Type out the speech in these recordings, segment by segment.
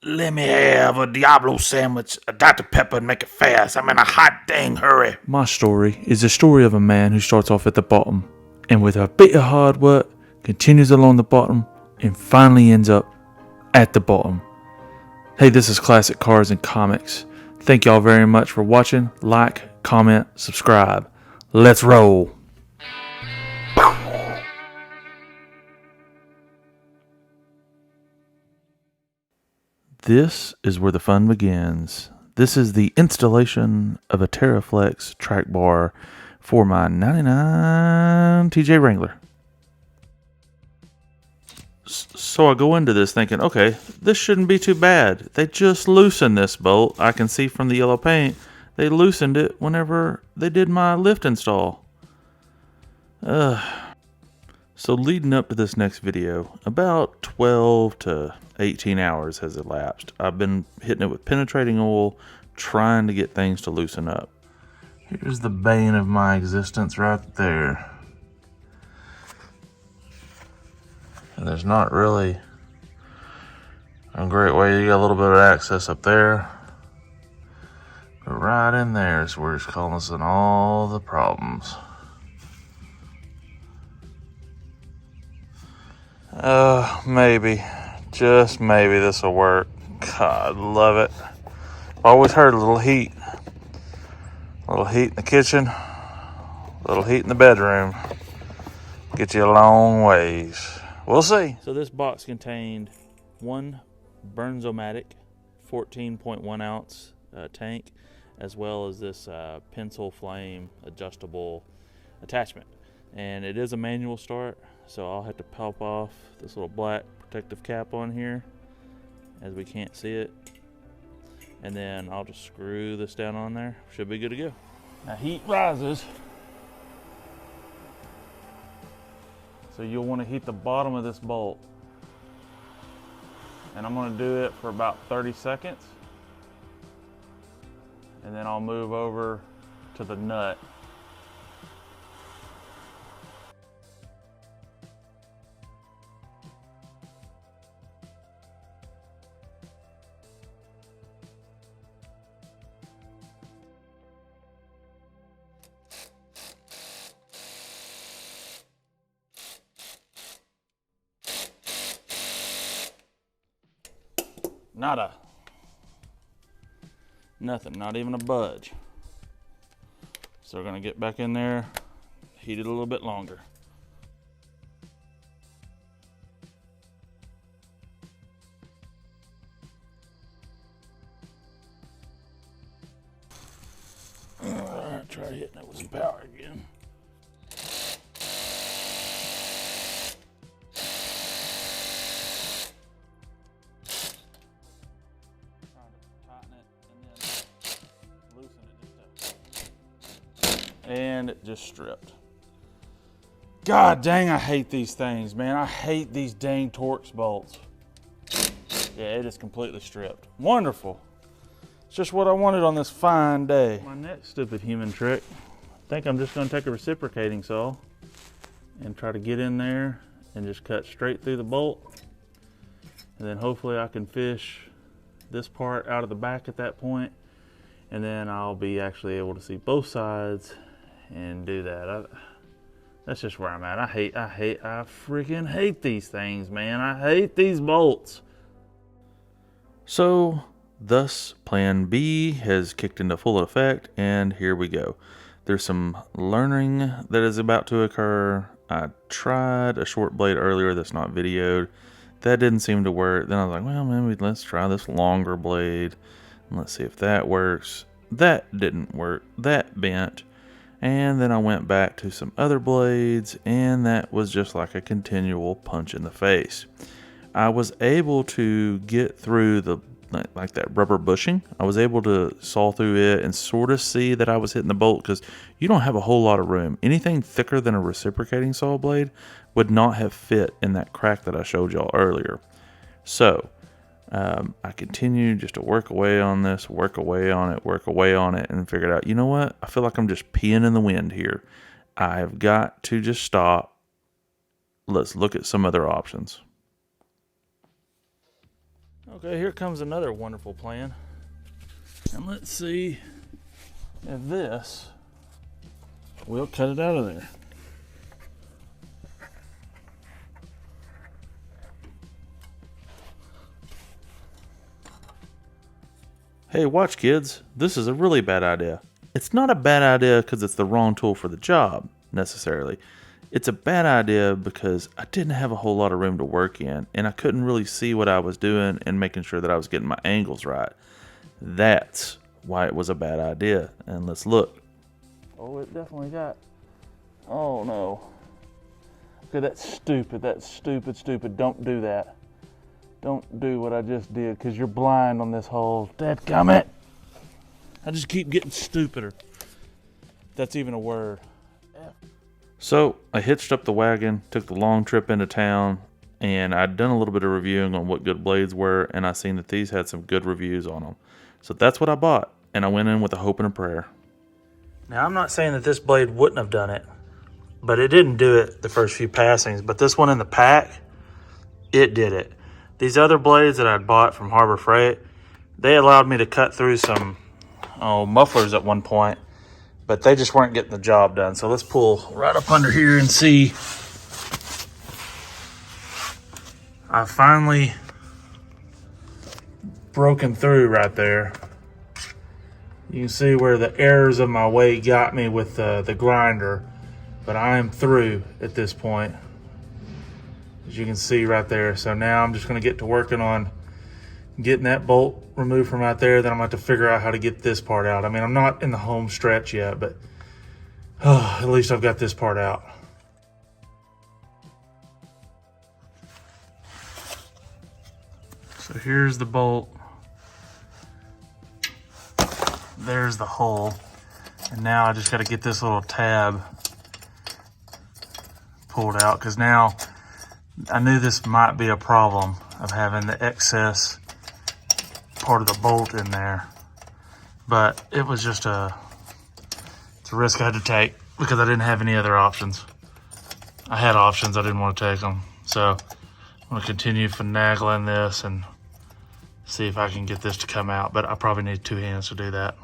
Let me have a Diablo sandwich, a Dr. Pepper, and make it fast. I'm in a hot dang hurry. My story is the story of a man who starts off at the bottom and with a bit of hard work continues along the bottom and finally ends up at the bottom. Hey, this is Classic Cars and Comics. Thank y'all very much for watching. Like, comment, subscribe. Let's roll. This is where the fun begins. This is the installation of a TeraFlex track bar for my 99 TJ Wrangler. So I go into this thinking, okay, this shouldn't be too bad. They just loosened this bolt. I can see from the yellow paint, they loosened it whenever they did my lift install. So leading up to this next video, about 12 to 18 hours has elapsed. I've been hitting it with penetrating oil, trying to get things to loosen up. Here's the bane of my existence right there. And there's not really a great way. You got a little bit of access up there, but right in there is where it's causing all the problems. Maybe, just maybe this will work. God, love it. I've always heard a little heat. A little heat in the kitchen, a little heat in the bedroom. Get you a long ways. We'll see. So this box contained one Bernzomatic 14.1 ounce tank, as well as this pencil flame adjustable attachment. And it is a manual start, so I'll have to pop off this little black protective cap on here, as we can't see it. And then I'll just screw this down on there. Should be good to go. Now heat rises, so you'll want to heat the bottom of this bolt. And I'm going to do it for about 30 seconds. And then I'll move over to the nut. Nada. Nothing, not even a budge. So we're gonna get back in there, heat it a little bit longer. Alright, try hitting it with some power again. And it just stripped. God dang, I hate these things, man. I hate these dang Torx bolts. Yeah, it is completely stripped. Wonderful. It's just what I wanted on this fine day. My next stupid human trick, I think I'm just gonna take a reciprocating saw and try to get in there and just cut straight through the bolt. And then hopefully I can fish this part out of the back at that point. And then I'll be actually able to see both sides and do that. That's just where I'm at. I freaking hate these things, man. I hate these bolts. So, thus, plan B has kicked into full effect, and here we go. There's some learning that is about to occur. I tried a short blade earlier that's not videoed. That didn't seem to work. Then I was like, well, maybe let's try this longer blade. Let's see if that works. That didn't work. That bent. And then I went back to some other blades, and that was just like a continual punch in the face. I was able to get through the like that rubber bushing. I was able to saw through it and sort of see that I was hitting the bolt, because you don't have a whole lot of room. Anything thicker than a reciprocating saw blade would not have fit in that crack that I showed y'all earlier. So I continued just to work away on this, work away on it, and figured out, you know what? I feel like I'm just peeing in the wind here. I've got to just stop. Let's look at some other options. Okay, here comes another wonderful plan. And let's see if this will cut it out of there. Hey, watch kids, this is a really bad idea. It's not a bad idea because it's the wrong tool for the job, necessarily. It's a bad idea because I didn't have a whole lot of room to work in, and I couldn't really see what I was doing and making sure that I was getting my angles right. That's why it was a bad idea. And let's look. Oh, it definitely got... Oh, no. Okay, that's stupid. That's stupid. Don't do that. Don't do what I just did, because you're blind on this hole. Dadgummit! I just keep getting stupider. That's even a word. So, I hitched up the wagon, took the long trip into town, and I'd done a little bit of reviewing on what good blades were, and I seen that these had some good reviews on them. So that's what I bought, and I went in with a hope and a prayer. Now, I'm not saying that this blade wouldn't have done it, but it didn't do it the first few passings. But this one in the pack, it did it. These other blades that I'd bought from Harbor Freight, they allowed me to cut through some mufflers at one point, but they just weren't getting the job done. So let's pull right up under here and see. I finally broken through right there. You can see where the errors of my weight got me with the grinder, but I am through at this point, as you can see right there. So now I'm just going to get to working on getting that bolt removed from out there. Then I'm going to have to figure out how to get this part out. I mean, I'm not in the home stretch yet, but at least I've got this part out. So here's the bolt. There's the hole. And now I just got to get this little tab pulled out, because now I knew this might be a problem of having the excess part of the bolt in there, but it was just it's a risk I had to take because I didn't have any other options. I had options, I didn't want to take them. So I'm going to continue finagling this and see if I can get this to come out, but I probably need 2 hands to do that.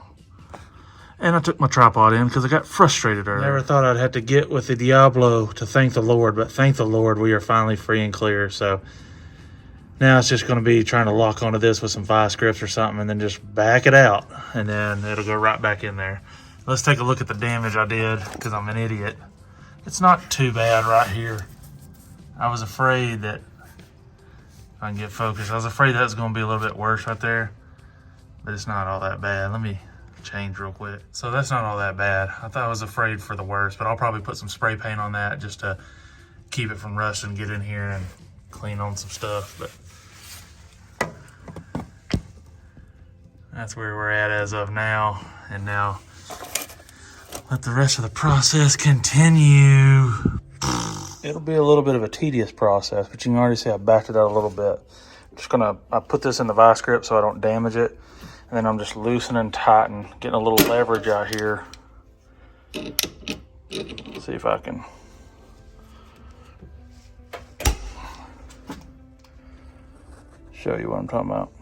And I took my tripod in because I got frustrated earlier. Never thought I'd have to get with the Diablo to thank the Lord, but thank the Lord we are finally free and clear. So now it's just going to be trying to lock onto this with some vice grips or something and then just back it out, and then it'll go right back in there. Let's take a look at the damage I did, because I'm an idiot. It's not too bad right here. I was afraid that, if I can get focused, I was afraid that was going to be a little bit worse right there, but it's not all that bad. Let me change real quick. So that's not all that bad. I thought I was afraid for the worst, but I'll probably put some spray paint on that just to keep it from rusting, get in here and clean on some stuff. But that's where we're at as of now. And now let the rest of the process continue. It'll be a little bit of a tedious process, but you can already see I backed it out a little bit. I put this in the vice grip so I don't damage it. And then I'm just loosening and tightening, getting a little leverage out here. See if I can. Show you what I'm talking about.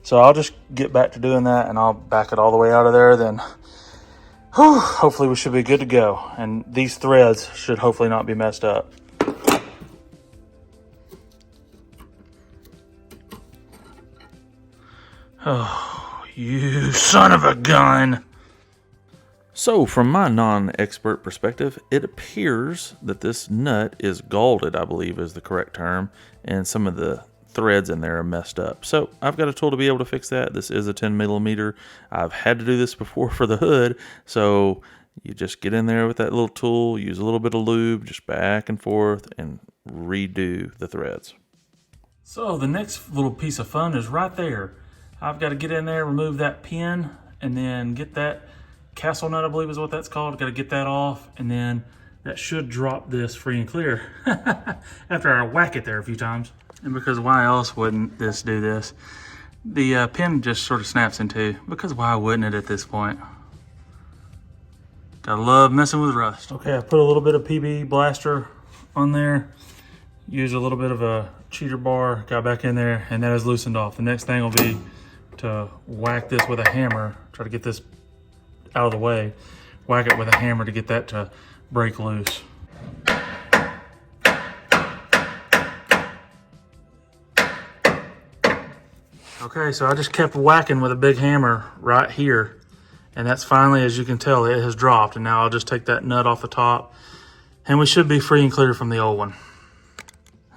So I'll just get back to doing that, and I'll back it all the way out of there. Then hopefully we should be good to go. And these threads should hopefully not be messed up. Oh, you son of a gun. So from my non-expert perspective, it appears that this nut is galded, I believe is the correct term, and some of the threads in there are messed up. So I've got a tool to be able to fix that. This is a 10 millimeter. I've had to do this before for the hood. So you just get in there with that little tool, use a little bit of lube, just back and forth, and redo the threads. So the next little piece of fun is right there. I've got to get in there, remove that pin, and then get that castle nut, I believe is what that's called. Got to get that off, and then that should drop this free and clear after I whack it there a few times. And because why else wouldn't this do this? The pin just sort of snaps in two, because why wouldn't it at this point? Gotta love messing with rust. Okay, I put a little bit of PB Blaster on there. Use a little bit of a cheater bar, got back in there, and that is loosened off. The next thing will be to whack this with a hammer, try to get this out of the way, whack it with a hammer to get that to break loose. Okay, so I just kept whacking with a big hammer right here, and that's finally, as you can tell, it has dropped. And now I'll just take that nut off the top, and we should be free and clear from the old one.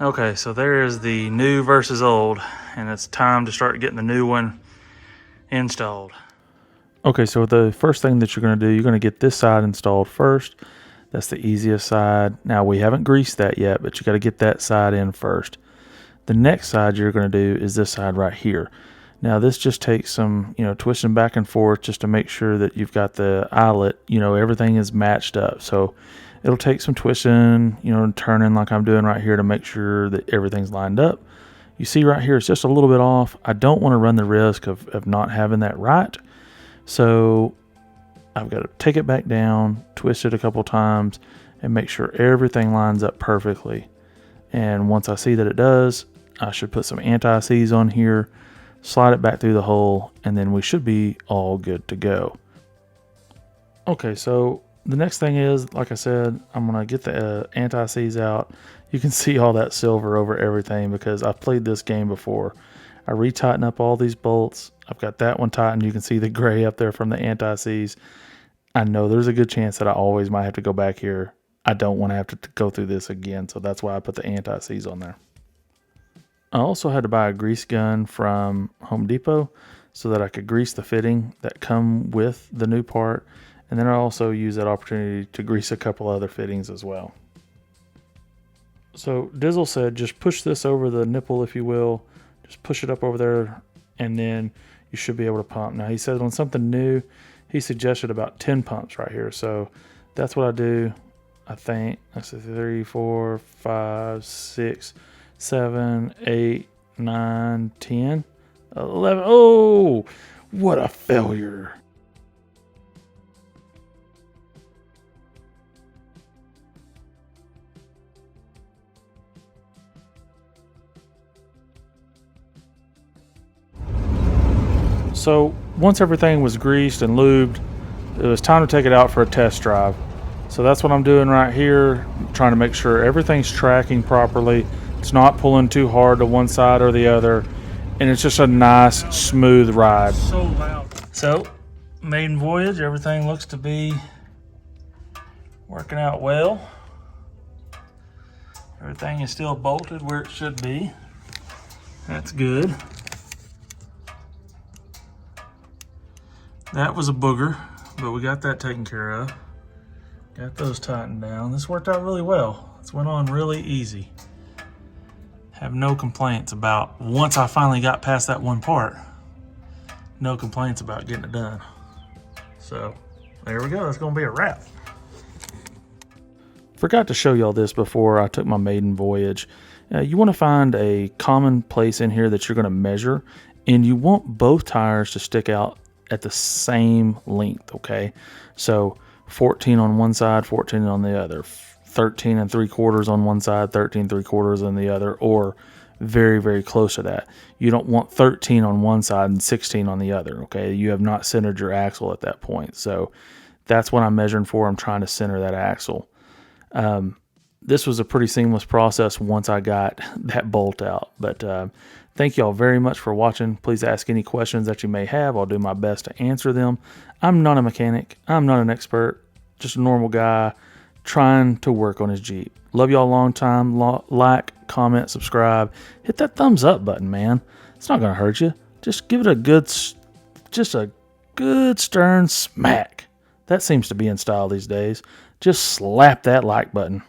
Okay, so there is the new versus old, and it's time to start getting the new one installed. Okay, so the first thing that you're going to do, you're going to get this side installed first. That's the easiest side. Now, we haven't greased that yet, but you got to get that side in first. The next side you're going to do is this side right here. Now, this just takes some, twisting back and forth just to make sure that you've got the eyelet, everything is matched up. So it'll take some twisting, turning like I'm doing right here to make sure that everything's lined up. You see right here, it's just a little bit off. I don't want to run the risk of not having that right. So I've got to take it back down, twist it a couple times, and make sure everything lines up perfectly. And once I see that it does, I should put some anti-seize on here, slide it back through the hole, and then we should be all good to go. Okay, so the next thing is, like I said, I'm going to get the anti-seize out. You can see all that silver over everything because I've played this game before. I retighten up all these bolts. I've got that one tightened. You can see the gray up there from the anti-seize. I know there's a good chance that I always might have to go back here. I don't want to have to go through this again, so that's why I put the anti-seize on there. I also had to buy a grease gun from Home Depot so that I could grease the fitting that come with the new part. And then I also use that opportunity to grease a couple other fittings as well. So Dizzle said, just push this over the nipple, if you will. Just push it up over there, and then you should be able to pump. Now, he said on something new, he suggested about 10 pumps right here. So that's what I do. I think, let's see, 3, 4, 5, 6, 7, 8, 9, 10, 11. Oh, what a failure. So once everything was greased and lubed, it was time to take it out for a test drive. So that's what I'm doing right here, trying to make sure everything's tracking properly. It's not pulling too hard to one side or the other, and it's just a nice, smooth ride. So loud. So, maiden voyage, everything looks to be working out well. Everything is still bolted where it should be. That's good. That was a booger, but we got that taken care of. Got those tightened down. This worked out really well. This went on really easy. Have no complaints about, once I finally got past that one part, no complaints about getting it done. So there we go, that's gonna be a wrap. Forgot to show y'all this before I took my maiden voyage. You want to find a common place in here that you're going to measure, and you want both tires to stick out at the same length, okay? So 14 on one side, 14 on the other, 13 3/4 on one side, 13 3/4 on the other, or very, very close to that. You don't want 13 on one side and 16 on the other, okay? You have not centered your axle at that point. So that's what I'm measuring for. I'm trying to center that axle. This was a pretty seamless process once I got that bolt out. But thank y'all very much for watching. Please ask any questions that you may have. I'll do my best to answer them. I'm not a mechanic. I'm not an expert. Just a normal guy trying to work on his Jeep. Love y'all a long time. Like, comment, subscribe. Hit that thumbs up button, man. It's not going to hurt you. Just give it a good stern smack. That seems to be in style these days. Just slap that like button.